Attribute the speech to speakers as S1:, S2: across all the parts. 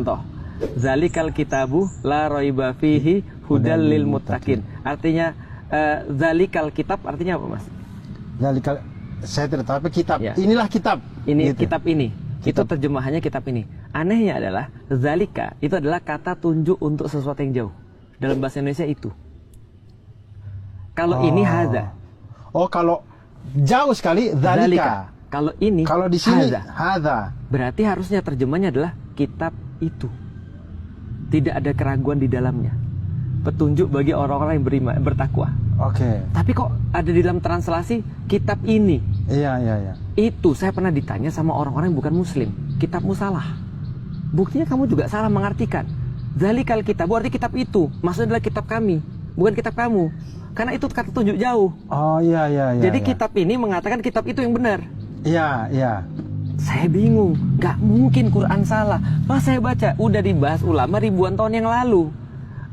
S1: Contoh, zalikal kitabu la raiba fihi hudal lil muttaqin. Artinya zalikal kitab artinya apa, Mas?
S2: Zalikal, saya tidak tahu apa kitab.
S1: Ya.
S2: Inilah kitab.
S1: Ini
S2: gitu.
S1: kitab ini. Itu terjemahannya kitab ini. Anehnya adalah zalika itu adalah kata tunjuk untuk sesuatu yang jauh. Dalam bahasa Indonesia itu. Kalau ini hadza.
S2: Oh, kalau jauh sekali zalika.
S1: Kalau ini,
S2: kalau di sini
S1: hadza.
S2: hadza.
S1: Berarti harusnya terjemahnya adalah kitab itu. Tidak ada keraguan di dalamnya. Petunjuk bagi orang-orang yang beriman, bertakwa.
S2: Oke.
S1: Tapi kok ada di dalam translasi kitab ini?
S2: Iya.
S1: Itu saya pernah ditanya sama orang-orang yang bukan muslim. Kitabmu salah. Buktinya kamu juga salah mengartikan. Zalikal kitab, berarti kitab itu. Maksudnya adalah kitab kami, bukan kitab kamu. Karena itu kata tunjuk jauh.
S2: Oh iya.
S1: Jadi kitab ini mengatakan kitab itu yang benar.
S2: Iya.
S1: Saya bingung, nggak mungkin Quran salah. Pas saya baca, udah dibahas ulama ribuan tahun yang lalu.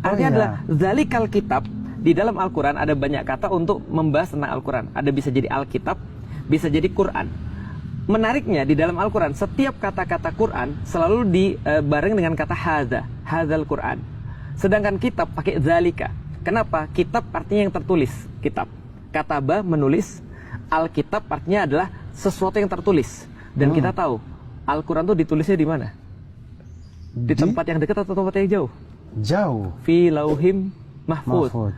S1: Artinya adalah zalikal kitab. Di dalam Al-Quran ada banyak kata untuk membahas tentang Al-Quran. Ada bisa jadi Alkitab, bisa jadi Quran. Menariknya di dalam Al-Quran, setiap kata-kata Quran selalu dibareng dengan kata hadza, hadzal Quran. Sedangkan kitab pakai zalika. Kenapa? Kitab artinya yang tertulis, kitab. Kataba menulis, Alkitab artinya adalah sesuatu yang tertulis. Dan kita tahu Al-Quran itu ditulisnya di mana? Di tempat yang dekat atau tempat yang jauh?
S2: Jauh.
S1: Fi lauhim mahfud.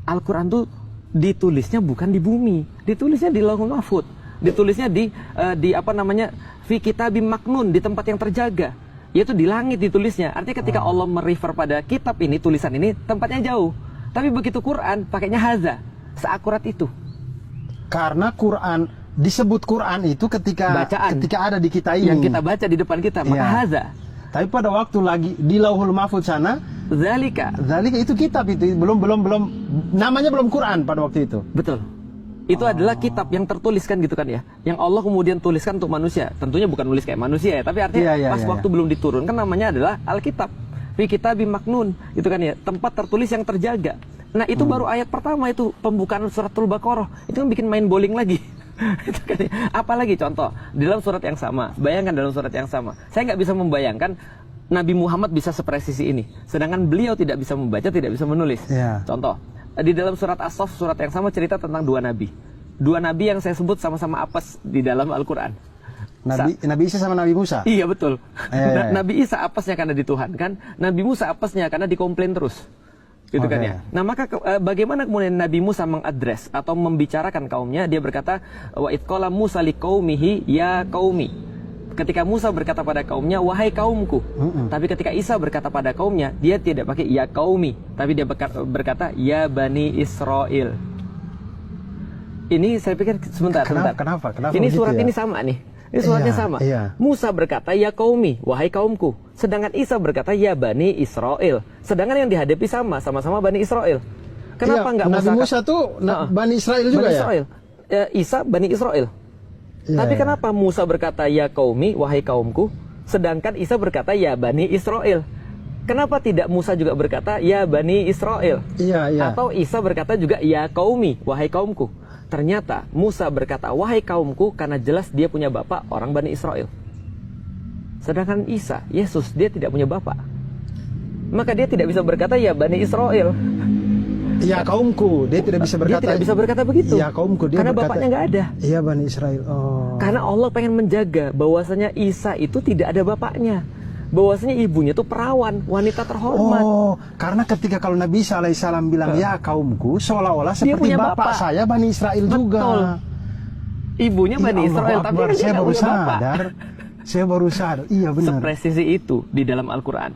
S1: Al-Quran tuh ditulisnya bukan di bumi, ditulisnya di lauhul mahfud, ditulisnya di apa namanya, fi kitabim maknun, di tempat yang terjaga, yaitu di langit ditulisnya. Artinya ketika Allah merefer pada kitab ini, tulisan ini, tempatnya jauh. Tapi begitu Quran, pakainya haza, seakurat itu.
S2: Karena Quran disebut Quran itu ketika
S1: bacaan,
S2: ketika ada di kita ini,
S1: yang kita baca di depan kita, maka haza.
S2: Tapi pada waktu lagi di lauhul mahfud sana,
S1: zalika
S2: itu kitab itu belum namanya belum Quran pada waktu itu.
S1: Betul. Itu adalah kitab yang tertuliskan gitu kan ya, yang Allah kemudian tuliskan untuk manusia. Tentunya bukan nulis kayak manusia ya, tapi artinya pas waktu belum diturunkan namanya adalah Alkitab. Fi kitabim maknun, itu kan ya, tempat tertulis yang terjaga. Nah itu baru ayat pertama, itu pembukaan suratul Baqarah. Itu kan bikin main bowling lagi. Itu kan ya. Apalagi contoh dalam surat yang sama, bayangkan dalam surat yang sama, saya nggak bisa membayangkan Nabi Muhammad bisa sepresisi ini, sedangkan beliau tidak bisa membaca, tidak bisa menulis. Contoh di dalam surat As-Saff, surat yang sama cerita tentang dua nabi yang saya sebut sama-sama apes di dalam Al-Quran.
S2: Nabi Isa sama Nabi Musa.
S1: Iya betul. Nabi Isa apesnya karena dituhankan, Nabi Musa apesnya karena dikomplain terus. Gitu kan ya. Nah maka bagaimana kemudian Nabi Musa mengadres atau membicarakan kaumnya? Dia berkata, wa idqala Musa liqaumihi ya qaumi. Ketika Musa berkata pada kaumnya, wahai kaumku. Tapi ketika Isa berkata pada kaumnya, dia tidak pakai ya qaumi, tapi dia berkata ya bani Israel. Ini saya pikir sebentar.
S2: Kenapa
S1: ini
S2: begitu
S1: surat
S2: ya?
S1: Ini sama nih. Ini suratnya sama. Musa berkata ya qaumi, wahai kaumku. Sedangkan Isa berkata ya bani Israel. Sedangkan yang dihadapi sama-sama bani Israel. Kenapa enggak
S2: Nabi Musa tuh bani Israel juga bani Israel.
S1: Isa bani Israel. Tapi kenapa Musa berkata ya qaumi, wahai kaumku, sedangkan Isa berkata ya bani Israel? Kenapa tidak Musa juga berkata ya bani Israel? Atau Isa berkata juga ya qaumi, wahai kaumku? Ternyata Musa berkata wahai kaumku karena jelas dia punya bapak orang Bani Israel. Sedangkan Isa, Yesus, dia tidak punya bapak. Maka dia tidak bisa berkata ya Bani Israel.
S2: Ya kaumku, dia tidak bisa berkata.
S1: Dia tidak bisa berkata begitu.
S2: Ya kaumku, dia
S1: karena
S2: berkata,
S1: bapaknya nggak ada.
S2: Iya Bani Israel.
S1: Karena Allah pengen menjaga bahwasanya Isa itu tidak ada bapaknya. Bahwasanya ibunya itu perawan, wanita terhormat.
S2: Karena ketika kalau Nabi Isa alaihissalam bilang ya kaumku, seolah-olah seperti bapak saya Bani Israel juga.
S1: Ibunya Bani Israel, tapi
S2: saya baru sadar. Saya baru sadar. Iya benar.
S1: Sepresisi itu di dalam Al-Quran.